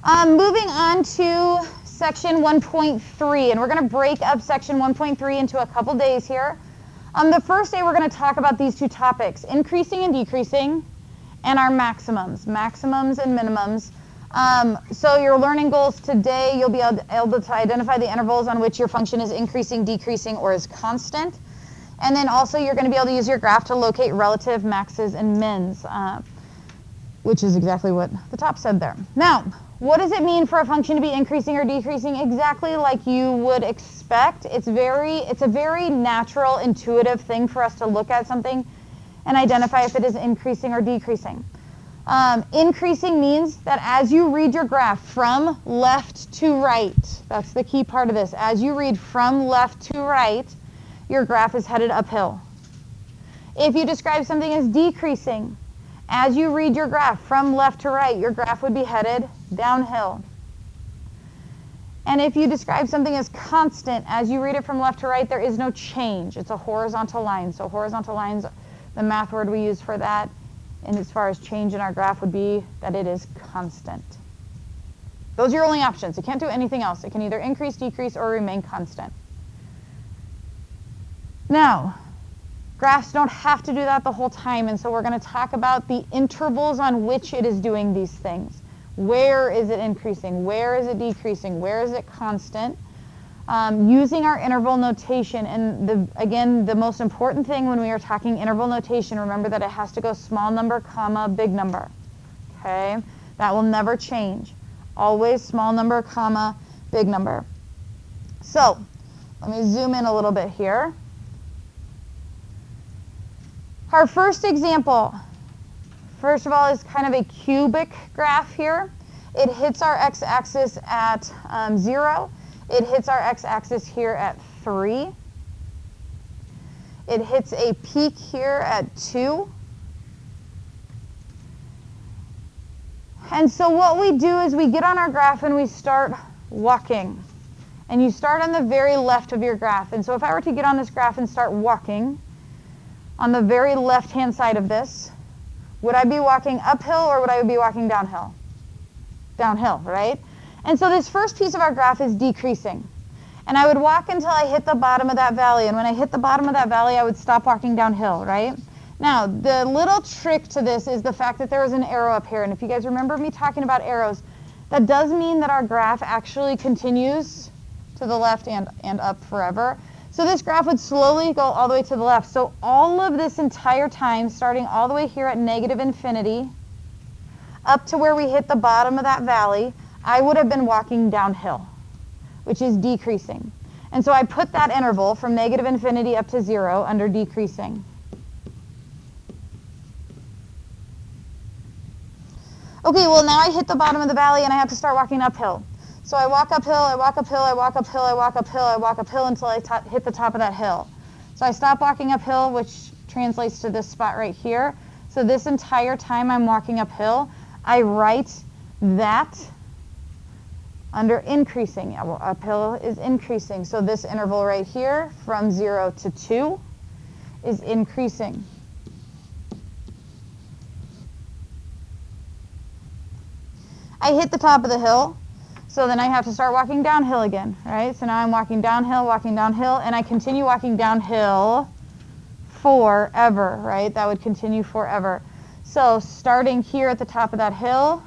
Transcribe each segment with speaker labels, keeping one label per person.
Speaker 1: Moving on to section 1.3, and we're going to break up section 1.3 into a couple days here. The first day we're going to talk about these two topics, increasing and decreasing, and our maximums and minimums. So your learning goals today, you'll be able to identify the intervals on which your function is increasing, decreasing, or is constant. And then also you're going to be able to use your graph to locate relative maxes and mins, which is exactly what the top said there. Now, what does it mean for a function to be increasing or decreasing? Exactly like you would expect. It's a very natural, intuitive thing for us to look at something and identify if it is increasing or decreasing. Increasing means that as you read your graph from left to right, that's the key part of this. As you read from left to right, your graph is headed uphill. If you describe something as decreasing, as you read your graph from left to right, your graph would be headed downhill. And if you describe something as constant, as you read it from left to right, there is no change. It's a horizontal line. So horizontal lines, the math word we use for that, and as far as change in our graph would be that it is constant. Those are your only options. It can't do anything else. It can either increase, decrease, or remain constant. Now, graphs don't have to do that the whole time, and so we're going to talk about the intervals on which it is doing these things. Where is it increasing? Where is it decreasing? Where is it constant? Using our interval notation, and again, the most important thing when we are talking interval notation, remember that it has to go small number, comma, big number. Okay? That will never change. Always small number, comma, big number. So, let me zoom in a little bit here. Our first example, first of all, is kind of a cubic graph here. It hits our x-axis at 0. It hits our x-axis here at 3. It hits a peak here at 2. And so what we do is we get on our graph and we start walking. And you start on the very left of your graph. And so if I were to get on this graph and start walking, on the very left-hand side of this, would I be walking uphill or would I be walking downhill? Downhill, right? And so this first piece of our graph is decreasing. And I would walk until I hit the bottom of that valley. And when I hit the bottom of that valley, I would stop walking downhill, right? Now, the little trick to this is the fact that there is an arrow up here. And if you guys remember me talking about arrows, that does mean that our graph actually continues to the left and up forever. So this graph would slowly go all the way to the left. So all of this entire time, starting all the way here at negative infinity, up to where we hit the bottom of that valley, I would have been walking downhill, which is decreasing. And so I put that interval from negative infinity up to 0 under decreasing. Okay, well now I hit the bottom of the valley and I have to start walking uphill. So I walk uphill, I walk uphill, I walk uphill, I walk uphill, I walk uphill until I hit the top of that hill. So I stop walking uphill, which translates to this spot right here. So this entire time I'm walking uphill, I write that under increasing. Uphill is increasing. So this interval right here from 0 to 2 is increasing. I hit the top of the hill. So then I have to start walking downhill again, right? So now I'm walking downhill, and I continue walking downhill forever, right? That would continue forever. So starting here at the top of that hill,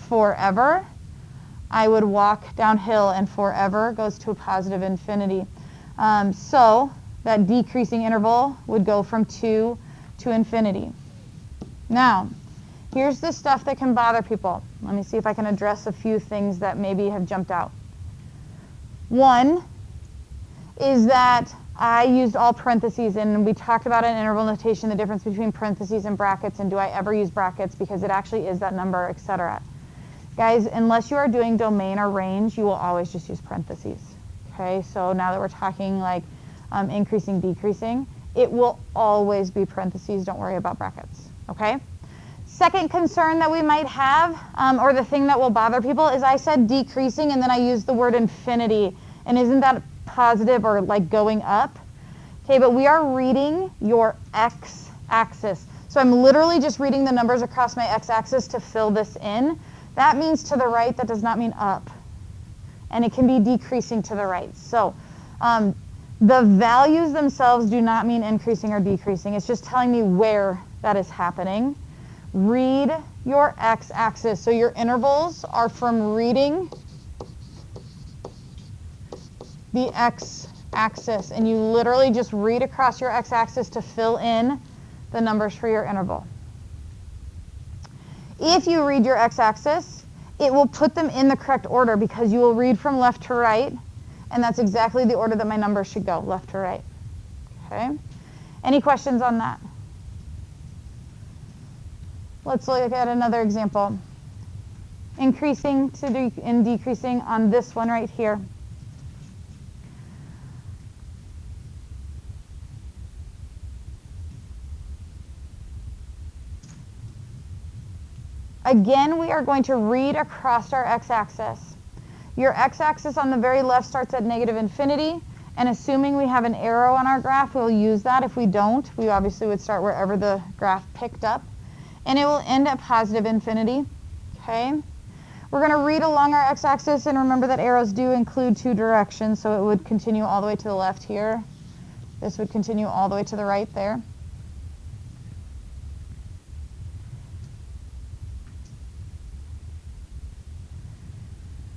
Speaker 1: forever, I would walk downhill, and forever goes to a positive infinity. So that decreasing interval would go from 2 to infinity. Now, here's the stuff that can bother people. Let me see if I can address a few things that maybe have jumped out. One is that I used all parentheses, and we talked about in interval notation the difference between parentheses and brackets, and do I ever use brackets because it actually is that number, etc. Guys, unless you are doing domain or range, you will always just use parentheses. Okay, so now that we're talking like increasing, decreasing, it will always be parentheses. Don't worry about brackets. Okay? Second concern that we might have, or the thing that will bother people, is I said decreasing and then I used the word infinity. And isn't that positive or like going up? Okay, but we are reading your x-axis. So I'm literally just reading the numbers across my x-axis to fill this in. That means to the right. That does not mean up. And it can be decreasing to the right. So the values themselves do not mean increasing or decreasing. It's just telling me where that is happening. Read your x-axis. So your intervals are from reading the x-axis. And you literally just read across your x-axis to fill in the numbers for your interval. If you read your x-axis, it will put them in the correct order because you will read from left to right, and that's exactly the order that my numbers should go, left to right. Okay? Any questions on that? Let's look at another example. Increasing and decreasing on this one right here. Again, we are going to read across our x-axis. Your x-axis on the very left starts at negative infinity, and assuming we have an arrow on our graph, we'll use that. If we don't, we obviously would start wherever the graph picked up, and it will end at positive infinity. Okay? We're going to read along our x-axis, and remember that arrows do include two directions, so it would continue all the way to the left here. This would continue all the way to the right there.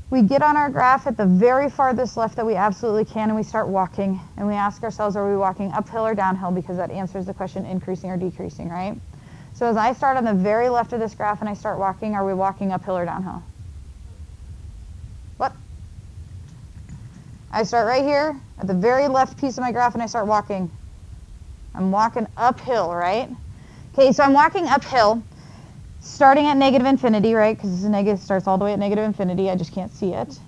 Speaker 1: We get on our graph at the very farthest left that we absolutely can, and we start walking. And we ask ourselves, are we walking uphill or downhill? Because that answers the question increasing or decreasing, right? So as I start on the very left of this graph and I start walking, are we walking uphill or downhill? What? I start right here at the very left piece of my graph and I start walking. I'm walking uphill, right? Okay, so I'm walking uphill. Starting at negative infinity, right? Because this is negative, starts all the way at negative infinity. I just can't see it.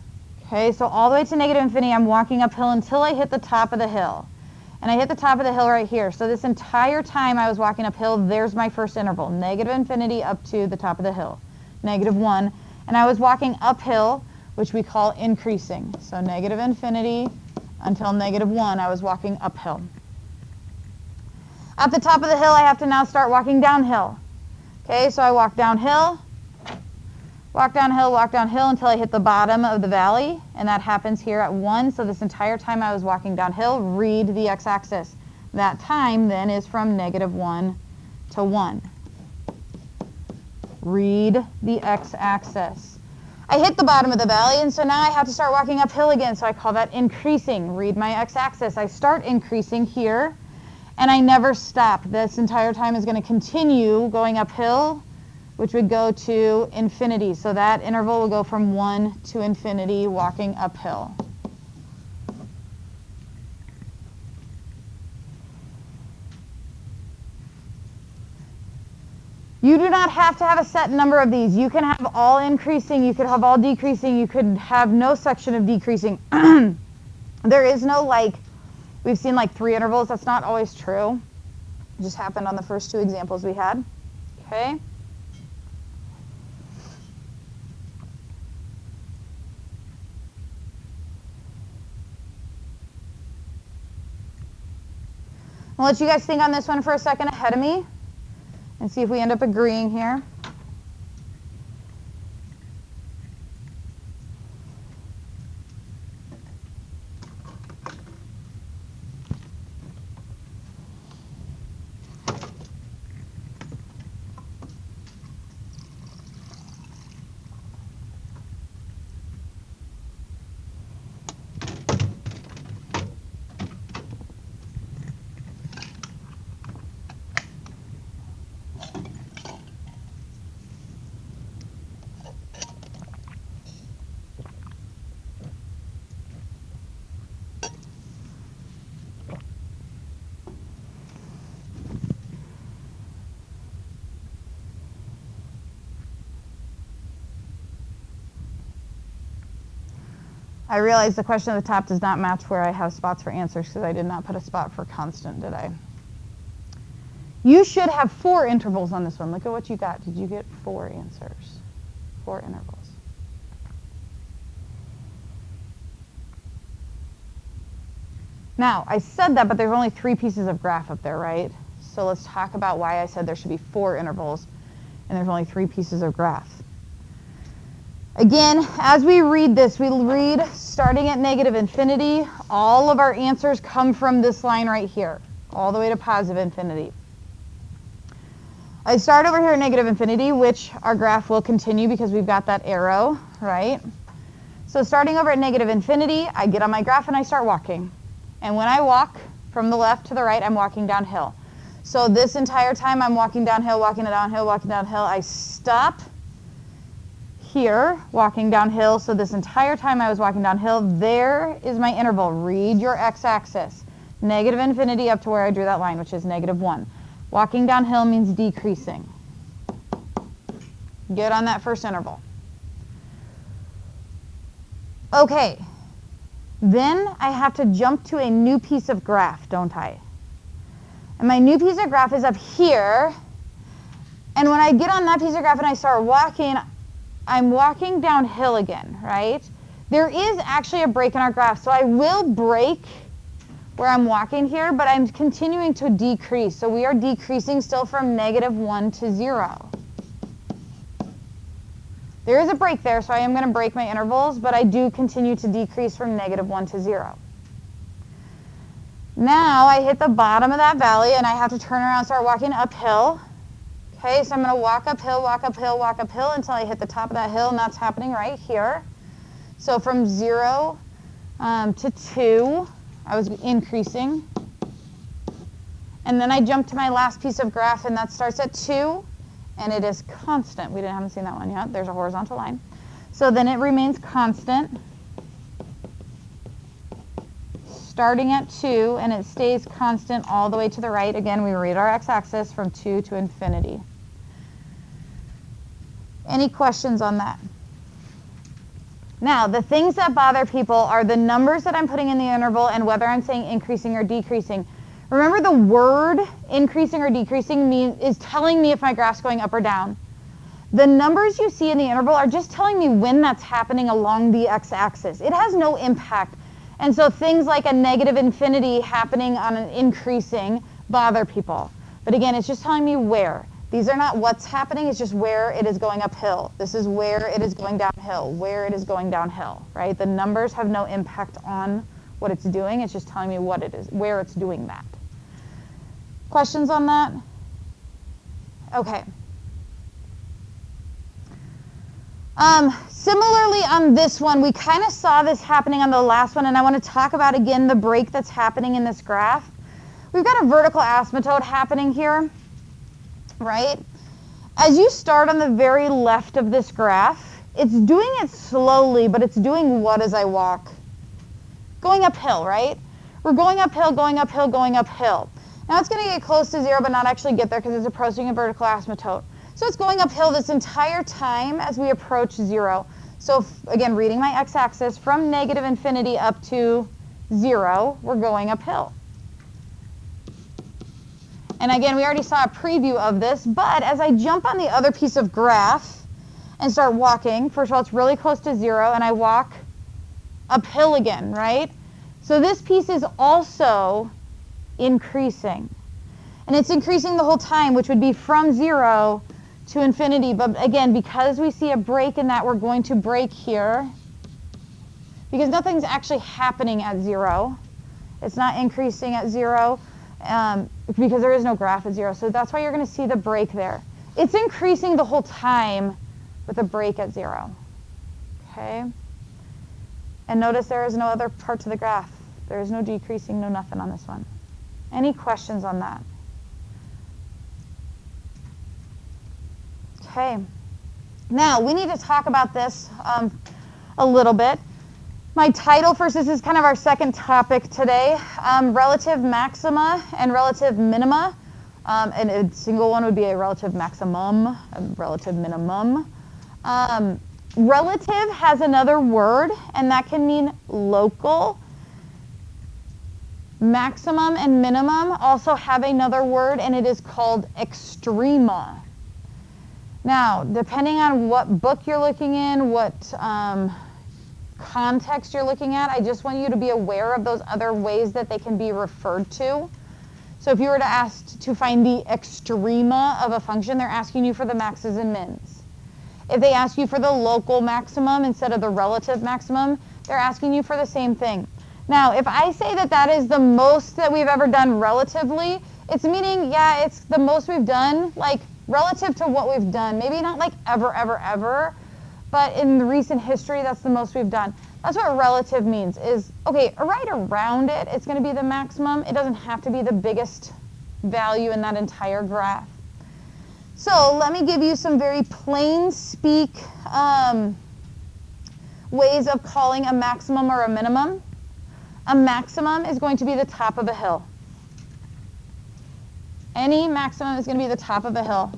Speaker 1: Okay, so all the way to negative infinity, I'm walking uphill until I hit the top of the hill. And I hit the top of the hill right here. So this entire time I was walking uphill, there's my first interval. Negative infinity up to the top of the hill. -1. And I was walking uphill, which we call increasing. So negative infinity until -1, I was walking uphill. At the top of the hill, I have to now start walking downhill. Okay, so I walk downhill until I hit the bottom of the valley, and that happens here at 1. So this entire time I was walking downhill, read the x-axis. That time then is from -1 to 1. Read the x-axis. I hit the bottom of the valley, and so now I have to start walking uphill again, so I call that increasing. Read my x-axis. I start increasing here, and I never stop. This entire time is going to continue going uphill, which would go to infinity. So that interval will go from 1 to infinity, walking uphill. You do not have to have a set number of these. You can have all increasing, you could have all decreasing, you could have no section of decreasing. There is no we've seen 3 intervals. That's not always true. It just happened on the first 2 examples we had. Okay? I'll let you guys think on this one for a second ahead of me and see if we end up agreeing here. I realize the question at the top does not match where I have spots for answers because I did not put a spot for constant, did I? You should have 4 intervals on this one. Look at what you got. Did you get 4 answers? 4 intervals. Now, I said that, but there's only 3 pieces of graph up there, right? So let's talk about why I said there should be 4 intervals and there's only 3 pieces of graph. Again, as we read this, we read starting at negative infinity. All of our answers come from this line right here, all the way to positive infinity. I start over here at negative infinity, which our graph will continue because we've got that arrow, right? So starting over at negative infinity, I get on my graph and I start walking. And when I walk from the left to the right, I'm walking downhill. So this entire time I'm walking downhill, walking downhill, walking downhill. I stop here, walking downhill. So this entire time I was walking downhill, there is my interval. Read your x-axis. Negative infinity up to where I drew that line, which is -1. Walking downhill means decreasing. Good on that first interval. Okay, then I have to jump to a new piece of graph, don't I? And my new piece of graph is up here. And when I get on that piece of graph and I start walking, I'm walking downhill again, right? There is actually a break in our graph, so I will break where I'm walking here, but I'm continuing to decrease. So we are decreasing still from -1 to 0. There is a break there, so I am going to break my intervals, but I do continue to decrease from -1 to 0. Now I hit the bottom of that valley and I have to turn around and start walking uphill. Okay, so I'm going to walk uphill, walk uphill, walk uphill until I hit the top of that hill, and that's happening right here. So from 0 to 2, I was increasing. And then I jump to my last piece of graph, and that starts at 2, and it is constant. We haven't seen that one yet. There's a horizontal line. So then it remains constant, starting at 2, and it stays constant all the way to the right. Again, we read our x-axis from 2 to infinity. Any questions on that? Now, the things that bother people are the numbers that I'm putting in the interval and whether I'm saying increasing or decreasing. Remember, the word increasing or decreasing is telling me if my graph's going up or down. The numbers you see in the interval are just telling me when that's happening along the x-axis. It has no impact. And so things like a negative infinity happening on an increasing bother people. But again, it's just telling me where. These are not what's happening, it's just where it is going uphill. This is where it is going downhill, where it is going downhill, right? The numbers have no impact on what it's doing, it's just telling me what it is, where it's doing that. Questions on that? Okay. Similarly on this one, we kind of saw this happening on the last one, and I want to talk about again the break that's happening in this graph. We've got a vertical asymptote happening here, right? As you start on the very left of this graph, it's doing it slowly, but it's doing what as I walk? Going uphill, right? We're going uphill, going uphill, going uphill. Now it's going to get close to 0, but not actually get there because it's approaching a vertical asymptote. So it's going uphill this entire time as we approach 0. So again, reading my x-axis from negative infinity up to 0, we're going uphill. And again, we already saw a preview of this, but as I jump on the other piece of graph and start walking, first of all, it's really close to 0, and I walk uphill again, right? So this piece is also increasing. And it's increasing the whole time, which would be from 0 to infinity. But again, because we see a break in that, we're going to break here. Because nothing's actually happening at 0. It's not increasing at 0. Because there is no graph at 0. So that's why you're going to see the break there. It's increasing the whole time with a break at 0. Okay? And notice there is no other part to the graph. There is no decreasing, no nothing on this one. Any questions on that? Okay. Now, we need to talk about this a little bit. My title first, this is kind of our second topic today, relative maxima and relative minima. And a single one would be a relative maximum, a relative minimum. Relative has another word, and that can mean local. Maximum and minimum also have another word, and it is called extrema. Now, depending on what book you're looking in, what context you're looking at, I just want you to be aware of those other ways that they can be referred to. So if you were to ask to find the extrema of a function, they're asking you for the maxes and mins. If they ask you for the local maximum instead of the relative maximum, they're asking you for the same thing. Now, if I say that that is the most that we've ever done relatively, it's meaning, yeah, it's the most we've done, like relative to what we've done. Maybe not like ever, but in the recent history, that's the most we've done. That's what relative means is, okay, right around it, it's going to be the maximum. It doesn't have to be the biggest value in that entire graph. So let me give you some very plain speak ways of calling a maximum or a minimum. A maximum is going to be the top of a hill. Any maximum is going to be the top of a hill.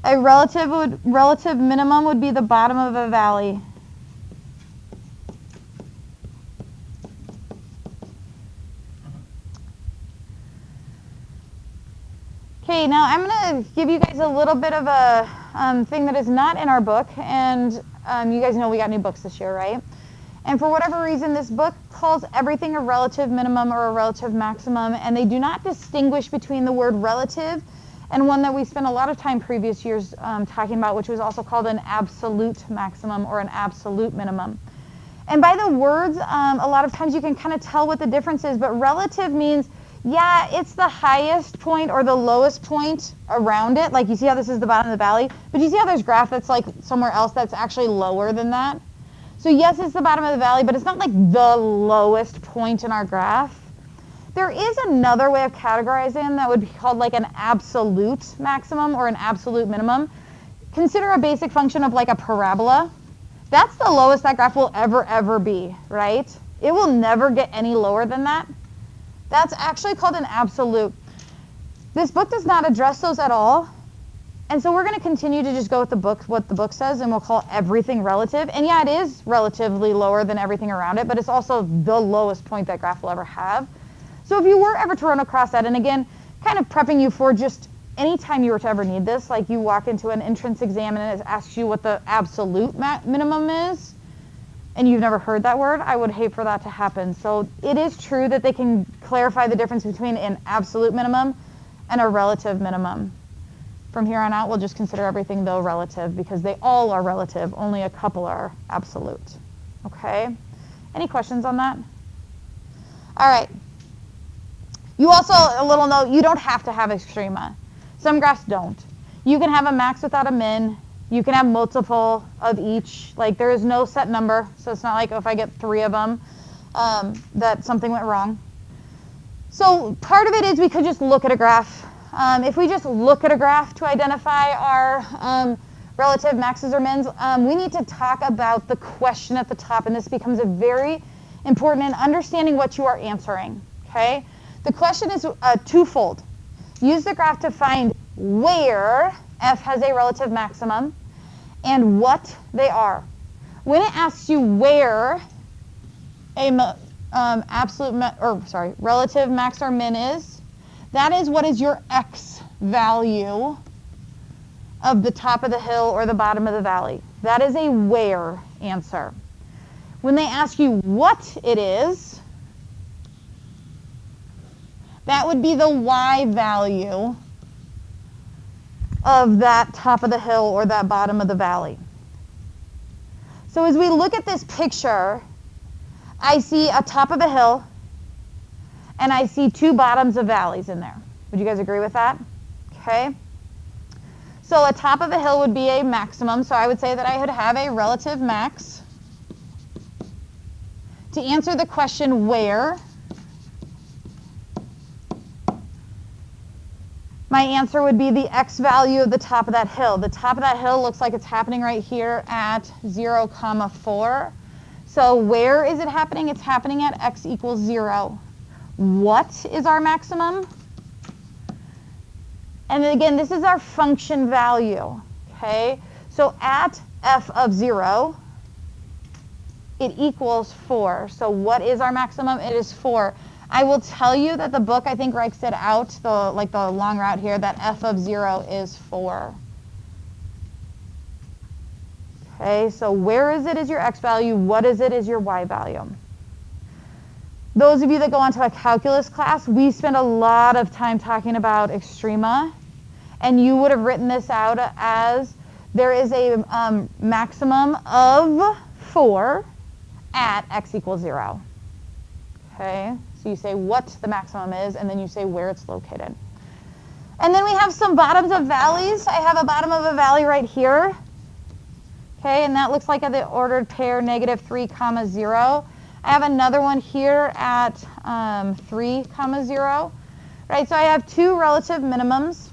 Speaker 1: A relative minimum would be the bottom of a valley. Okay, now I'm going to give you guys a little bit of a thing that is not in our book, and you guys know we got new books this year, right? And for whatever reason, this book calls everything a relative minimum or a relative maximum, and they do not distinguish between the word relative and one that we spent a lot of time previous years talking about, which was also called an absolute maximum or an absolute minimum. And by the words, a lot of times you can kind of tell what the difference is, but relative means, yeah, it's the highest point or the lowest point around it. Like you see how this is the bottom of the valley, but you see how there's a graph that's like somewhere else that's actually lower than that? So yes, it's the bottom of the valley, but it's not like the lowest point in our graph. There is another way of categorizing that would be called like an absolute maximum or an absolute minimum. Consider a basic function of like a parabola. That's the lowest that graph will ever be, right? It will never get any lower than that. That's actually called an absolute. This book does not address those at all. And so we're going to continue to just go with the book, what the book says, and we'll call everything relative. And yeah, it is relatively lower than everything around it, but it's also the lowest point that graph will ever have. So if you were ever to run across that, and again, kind of prepping you for just any time you were to ever need this, like you walk into an entrance exam and it asks you what the absolute minimum is, and you've never heard that word, I would hate for that to happen. So it is true that they can clarify the difference between an absolute minimum and a relative minimum. From here on out, we'll just consider everything, though, relative, because they all are relative. Only a couple are absolute. Okay? Any questions on that? All right. You also, a little note, you don't have to have extrema. Some graphs don't. You can have a max without a min. You can have multiple of each. Like, there is no set number, so it's not like if I get 3 of them that something went wrong. So part of it is we could just look at a graph. If we just look at a graph to identify our relative maxes or mins, we need to talk about the question at the top, and this becomes a very important in understanding what you are answering, okay? The question is twofold. Use the graph to find where f has a relative maximum and what they are. When it asks you where a relative max or min is, that is what is your x value of the top of the hill or the bottom of the valley. That is a where answer. When they ask you what it is, that would be the y value of that top of the hill or that bottom of the valley. So as we look at this picture, I see a top of a hill and I see 2 bottoms of valleys in there. Would you guys agree with that? Okay. So a top of a hill would be a maximum, so I would say that I would have a relative max. To answer the question where, my answer would be the x value of the top of that hill. The top of that hill looks like it's happening right here at 0, 4. So where is it happening? It's happening at x equals 0. What is our maximum? And again, this is our function value, okay? So at f of 0, it equals 4. So what is our maximum? It is 4. I will tell you that the book, I think, writes it out, the long route here, that f of 0 is 4. Okay, so where is it is your x value, what is it is your y value. Those of you that go onto a calculus class, we spend a lot of time talking about extrema. And you would have written this out as there is a maximum of 4 at x equals 0. Okay, so you say what the maximum is, and then you say where it's located. And then we have some bottoms of valleys. I have a bottom of a valley right here. Okay, and that looks like the ordered pair -3, 0. I have another one here at 3, 0. Right, so I have 2 relative minimums.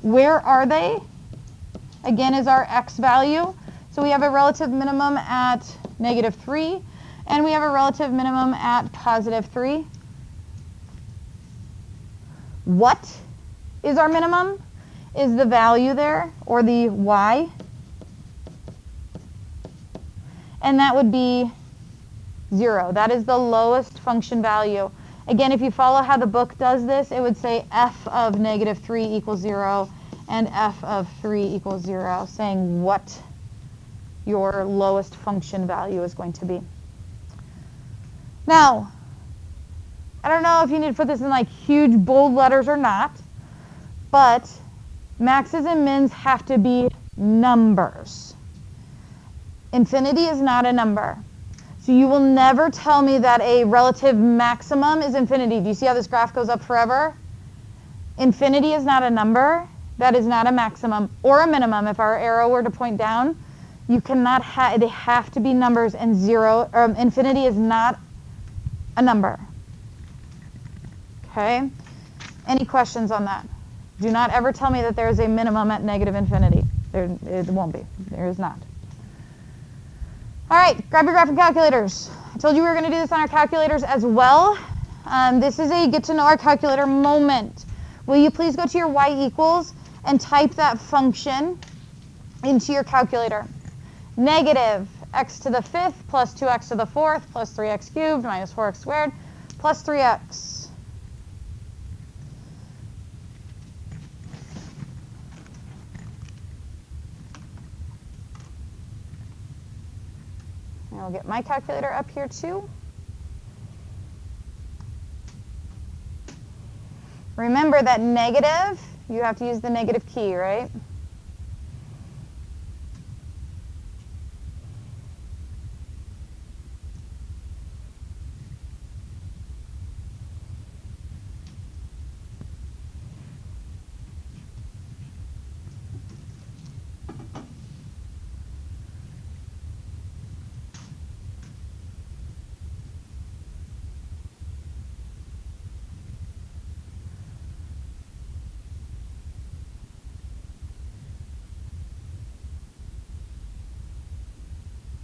Speaker 1: Where are they? Again, is our x value. So we have a relative minimum at -3, and we have a relative minimum at +3. What is our minimum? Is the value there, or the y? And that would be 0. That is the lowest function value. Again, if you follow how the book does this, it would say f of -3 equals 0 and f of 3 equals 0, saying what your lowest function value is going to be. Now, I don't know if you need to put this in like huge bold letters or not, but maxes and mins have to be numbers. Infinity is not a number. So you will never tell me that a relative maximum is infinity. Do you see how this graph goes up forever? Infinity is not a number. That is not a maximum or a minimum. If our arrow were to point down, you cannot have, they have to be numbers, and infinity is not a number. Okay? Any questions on that? Do not ever tell me that there is a minimum at -infinity. It won't be. There is not. All right, grab your graphing calculators. I told you we were going to do this on our calculators as well. This is a get to know our calculator moment. Will you please go to your y equals and type that function into your calculator? Negative x to the 5th plus 2x to the 4th plus 3x cubed minus 4x squared plus 3x. And I'll get my calculator up here too. Remember that negative, you have to use the negative key, right?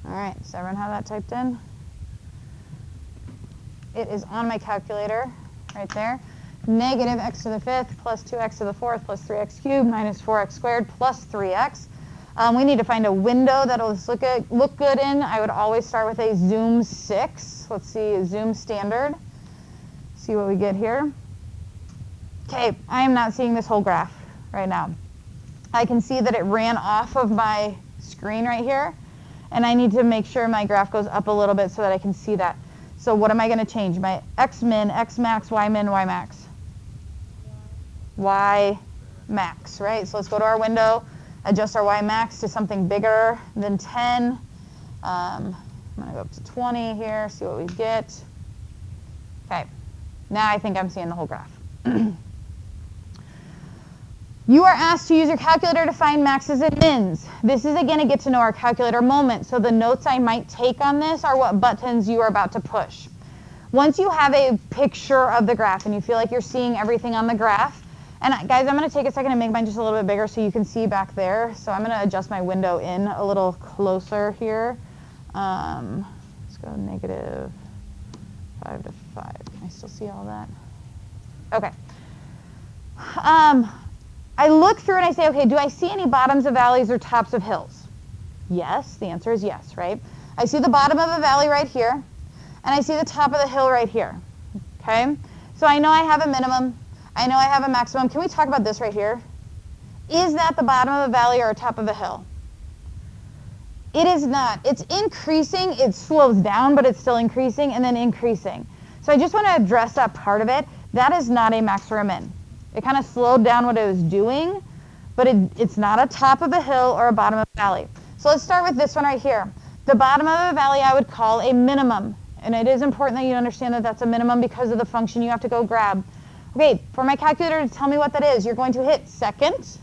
Speaker 1: All right, does everyone have that typed in? It is on my calculator right there. Negative x to the 5th plus 2x to the 4th plus 3x cubed minus 4x squared plus 3x. We need to find a window that'll look good in. I would always start with a zoom 6. Let's see, zoom standard. See what we get here. Okay, I am not seeing this whole graph right now. I can see that it ran off of my screen right here. And I need to make sure my graph goes up a little bit so that I can see that. So what am I going to change? My x min, x max, y min, y max. Y max, right? So let's go to our window, adjust our y max to something bigger than 10. I'm going to go up to 20 here, see what we get. Okay, now I think I'm seeing the whole graph. You are asked to use your calculator to find maxes and mins. This is, again, a get to know our calculator moment. So the notes I might take on this are what buttons you are about to push. Once you have a picture of the graph and you feel like you're seeing everything on the graph, and guys, I'm going to take a second and make mine just a little bit bigger so you can see back there. So I'm going to adjust my window in a little closer here. Let's go negative 5 to 5. Can I still see all that? Okay. I look through and I say, okay, do I see any bottoms of valleys or tops of hills? Yes, the answer is yes, right? I see the bottom of a valley right here, and I see the top of the hill right here, okay? So I know I have a minimum. I know I have a maximum. Can we talk about this right here? Is that the bottom of a valley or a top of a hill? It is not. It's increasing. It slows down, but it's still increasing and then increasing. So I just want to address that part of it. That is not a max or a min. It kind of slowed down what it was doing, but it's not a top of a hill or a bottom of a valley. So let's start with this one right here. The bottom of a valley I would call a minimum. And it is important that you understand that that's a minimum because of the function you have to go grab. Okay, for my calculator to tell me what that is, you're going to hit second.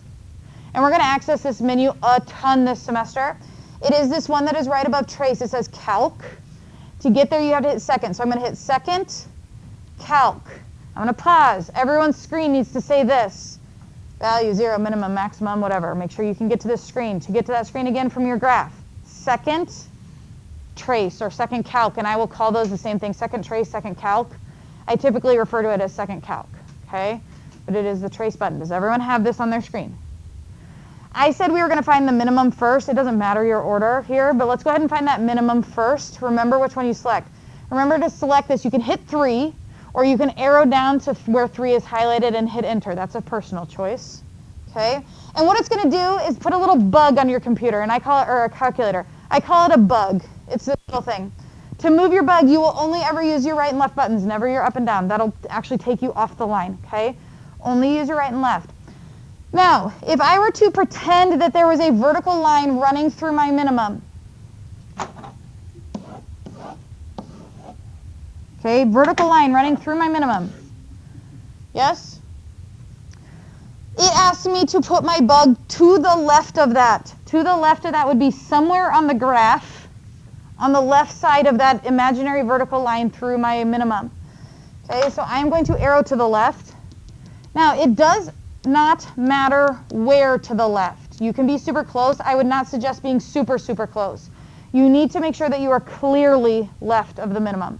Speaker 1: And we're going to access this menu a ton this semester. It is this one that is right above trace. It says calc. To get there, you have to hit second. So I'm going to hit second, calc. I'm going to pause. Everyone's screen needs to say this. Value, 0, minimum, maximum, whatever. Make sure you can get to this screen. To get to that screen again from your graph, second trace or second calc, and I will call those the same thing, second trace, second calc. I typically refer to it as second calc, okay? But it is the trace button. Does everyone have this on their screen? I said we were going to find the minimum first. It doesn't matter your order here, but let's go ahead and find that minimum first. Remember which one you select. Remember to select this. You can hit 3, or you can arrow down to where 3 is highlighted and hit enter. That's a personal choice, okay? And what it's going to do is put a little bug on your computer, and I call it, or a calculator. I call it a bug. It's this little thing. To move your bug, you will only ever use your right and left buttons, never your up and down. That'll actually take you off the line, okay? Only use your right and left. Now, if I were to pretend that there was a vertical line running through my minimum, okay, vertical line running through my minimum, yes? It asks me to put my bug to the left of that. To the left of that would be somewhere on the graph, on the left side of that imaginary vertical line through my minimum. Okay, so I'm going to arrow to the left. Now, it does not matter where to the left. You can be super close. I would not suggest being super, super close. You need to make sure that you are clearly left of the minimum.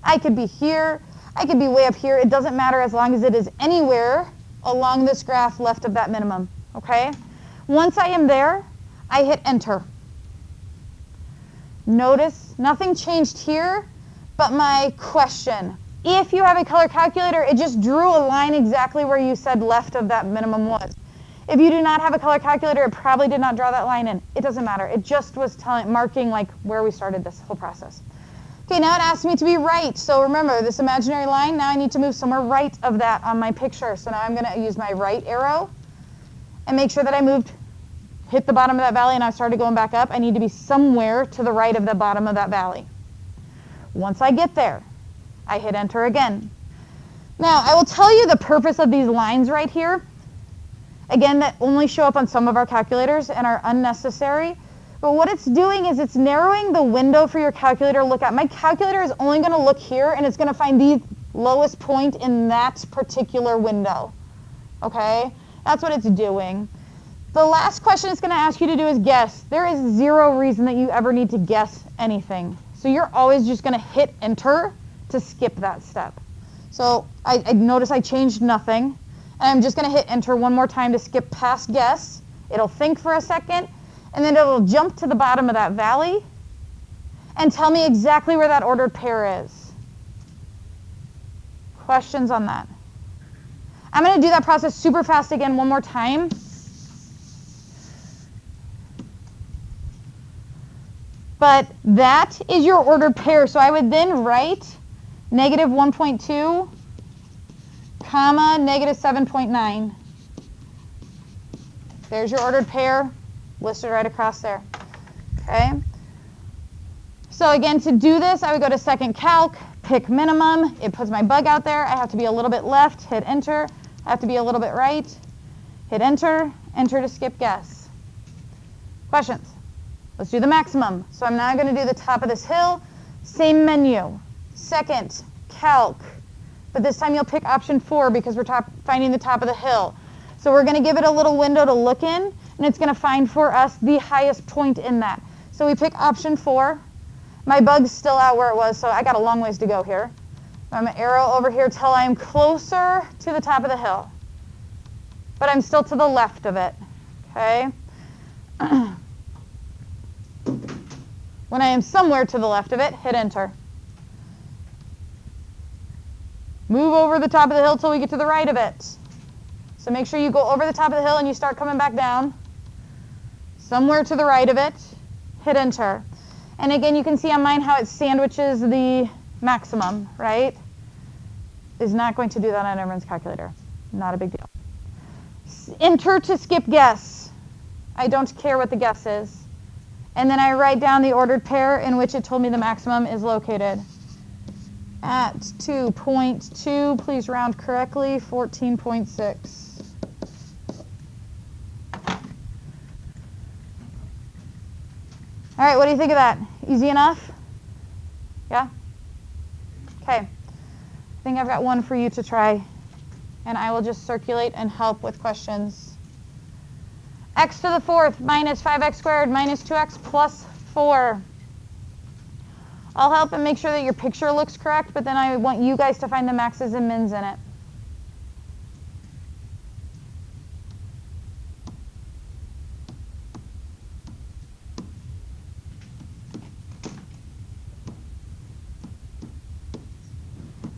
Speaker 1: I could be here. I could be way up here. It doesn't matter as long as it is anywhere along this graph left of that minimum. Okay? Once I am there, I hit enter. Notice nothing changed here but my question. If you have a color calculator, it just drew a line exactly where you said left of that minimum was. If you do not have a color calculator, it probably did not draw that line in. It doesn't matter. It just was marking like where we started this whole process. Okay, now it asks me to be right. So remember, this imaginary line, now I need to move somewhere right of that on my picture. So now I'm going to use my right arrow and make sure that I moved, hit the bottom of that valley, and I started going back up. I need to be somewhere to the right of the bottom of that valley. Once I get there, I hit enter again. Now, I will tell you the purpose of these lines right here. Again, that only show up on some of our calculators and are unnecessary. But what it's doing is it's narrowing the window for your calculator to look at. My calculator is only going to look here, and it's going to find the lowest point in that particular window. Okay? That's what it's doing. The last question it's going to ask you to do is guess. There is zero reason that you ever need to guess anything. So you're always just going to hit enter to skip that step. So I notice I changed nothing. And I'm just going to hit enter one more time to skip past guess. It'll think for a second, and then it'll jump to the bottom of that valley and tell me exactly where that ordered pair is. Questions on that? I'm going to do that process super fast again one more time. But that is your ordered pair. So I would then write negative 1.2, comma, negative 7.9. There's your ordered pair listed right across there. Okay? So again, to do this, I would go to second calc, pick minimum. It puts my bug out there. I have to be a little bit left, hit enter. I have to be a little bit right, hit enter, enter to skip guess. Questions? Let's do the maximum. So I'm now going to do the top of this hill. Same menu. Second, calc. But this time you'll pick option 4 because we're finding the top of the hill. So we're going to give it a little window to look in, and it's going to find for us the highest point in that. So we pick option 4. My bug's still out where it was, so I got a long ways to go here. I'm going to arrow over here till I'm closer to the top of the hill. But I'm still to the left of it. Okay? When I am somewhere to the left of it, hit enter. Move over the top of the hill till we get to the right of it. So make sure you go over the top of the hill and you start coming back down. Somewhere to the right of it, hit enter. And again, you can see on mine how it sandwiches the maximum, right? is not going to do that on everyone's calculator. Not a big deal. Enter to skip guess. I don't care what the guess is. And then I write down the ordered pair in which it told me the maximum is located. At 2.2, please round correctly, 14.6. All right, what do you think of that? Easy enough? Yeah? Okay. I think I've got one for you to try, and I will just circulate and help with questions. X to the fourth minus 5x squared minus 2x plus 4. I'll help and make sure that your picture looks correct, but then I want you guys to find the maxes and mins in it.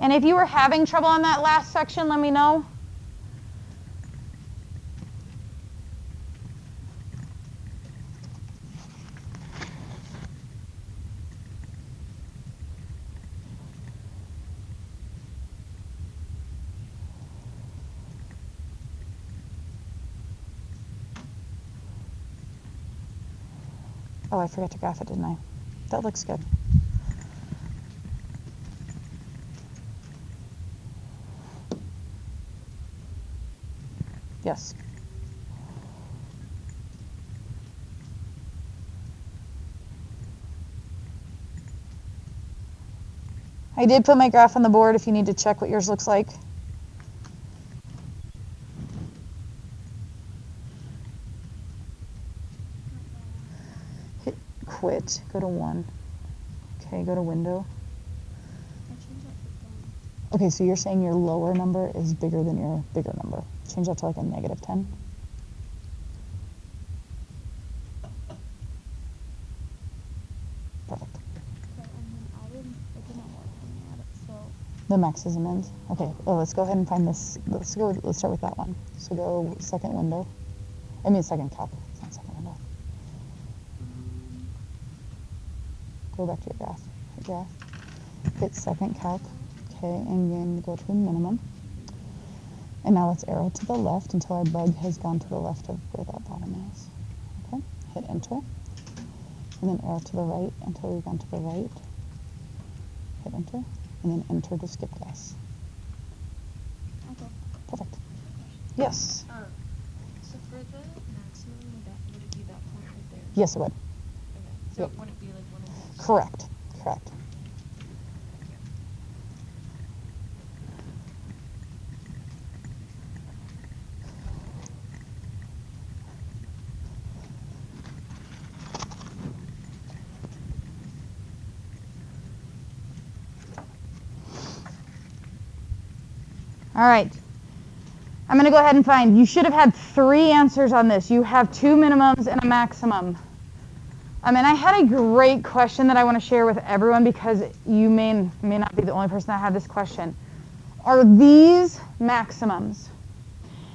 Speaker 1: And if you were having trouble on that last section, let me know. Oh, I forgot to graph it, didn't I? That looks good. Yes. I did put my graph on the board if you need to check what yours looks like. Hit quit, go to 1. Okay, go to window. Okay, so you're saying your lower number is bigger than your bigger number. Change that to like a -10. Perfect. The maxes and mins. Okay. Oh, let's go ahead and find this. Let's start with that one. So go second window. I mean second calc. It's not second window. Go back to your graph. Hit graph. Hit second calc. Okay, and then go to minimum. And now let's arrow to the left until our bug has gone to the left of where that bottom is. Okay, hit enter. And then arrow to the right until we've gone to the right. Hit enter. And then enter to skip guess.
Speaker 2: Okay.
Speaker 1: Perfect. Yes?
Speaker 2: So for the maximum, would it be that point right there?
Speaker 1: Yes, it would.
Speaker 2: Okay. So
Speaker 1: Yep.
Speaker 2: it wouldn't be like one of those?
Speaker 1: Correct. Correct. All right. I'm going to go ahead and find. You should have had 3 answers on this. You have 2 minimums and a maximum. And I had a great question that I want to share with everyone because you may not be the only person that had this question. Are these maximums?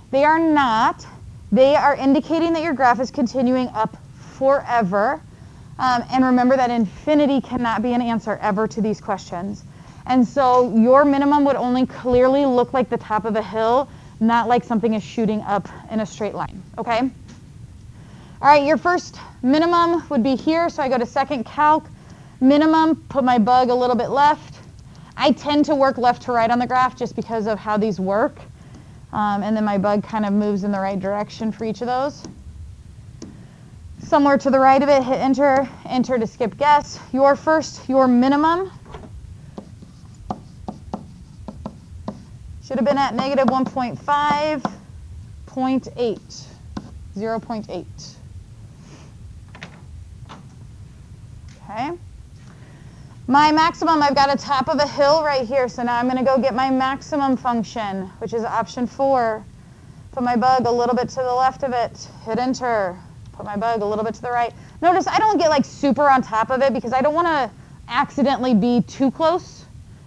Speaker 1: They are not. They are indicating that your graph is continuing up forever. And remember that infinity cannot be an answer ever to these questions. And so your minimum would only clearly look like the top of a hill, not like something is shooting up in a straight line, okay? All right, your first minimum would be here, so I go to second calc, minimum, put my bug a little bit left. I tend to work left to right on the graph just because of how these work. And then my bug kind of moves in the right direction for each of those. Somewhere to the right of it, hit enter, enter to skip guess. Your minimum should have been at -1.5, 0.8, 0.8. Okay. My maximum, I've got a top of a hill right here, so now I'm going to go get my maximum function, which is option 4. Put my bug a little bit to the left of it, hit enter. Put my bug a little bit to the right. Notice I don't get like super on top of it because I don't want to accidentally be too close.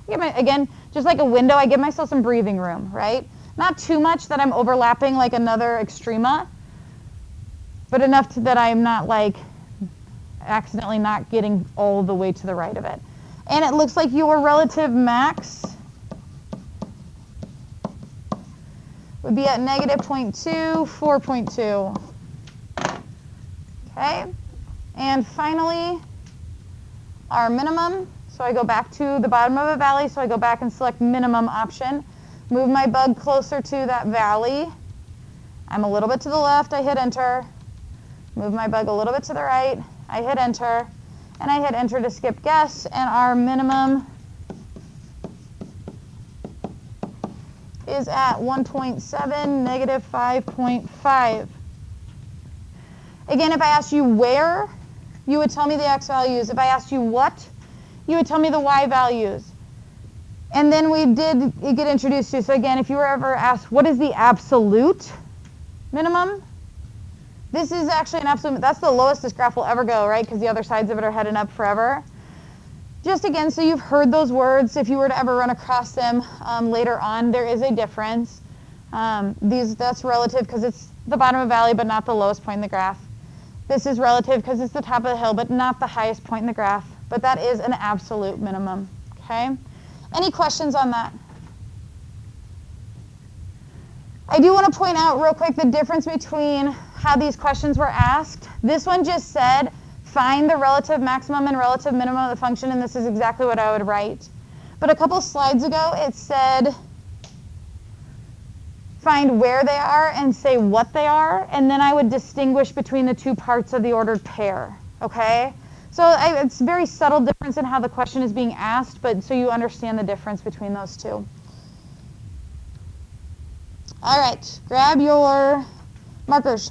Speaker 1: Again, just like a window, I give myself some breathing room, right? Not too much that I'm overlapping like another extrema, but enough that I'm not like accidentally not getting all the way to the right of it. And it looks like your relative max would be at negative 0.2, 4.2. Okay, and finally, our minimum. So I go back to the bottom of a valley, so I go back and select minimum option. Move my bug closer to that valley. I'm a little bit to the left, I hit enter. Move my bug a little bit to the right, I hit enter. And I hit enter to skip guess, and our minimum is at 1.7, negative 5.5. Again, if I asked you where, you would tell me the x values. If I asked you what, you would tell me the y values. And then we did get introduced to, so again, if you were ever asked, what is the absolute minimum? This is actually an absolute, that's the lowest this graph will ever go, right? Because the other sides of it are heading up forever. Just again, so you've heard those words, if you were to ever run across them later on, there is a difference. That's relative because it's the bottom of a valley, but not the lowest point in the graph. This is relative because it's the top of the hill, but not the highest point in the graph. But that is an absolute minimum, okay? Any questions on that? I do want to point out real quick the difference between how these questions were asked. This one just said, find the relative maximum and relative minimum of the function, and this is exactly what I would write. But a couple slides ago, it said, find where they are and say what they are, and then I would distinguish between the two parts of the ordered pair, okay? So it's a very subtle difference in how the question is being asked, but so you understand the difference between those two. All right, grab your markers.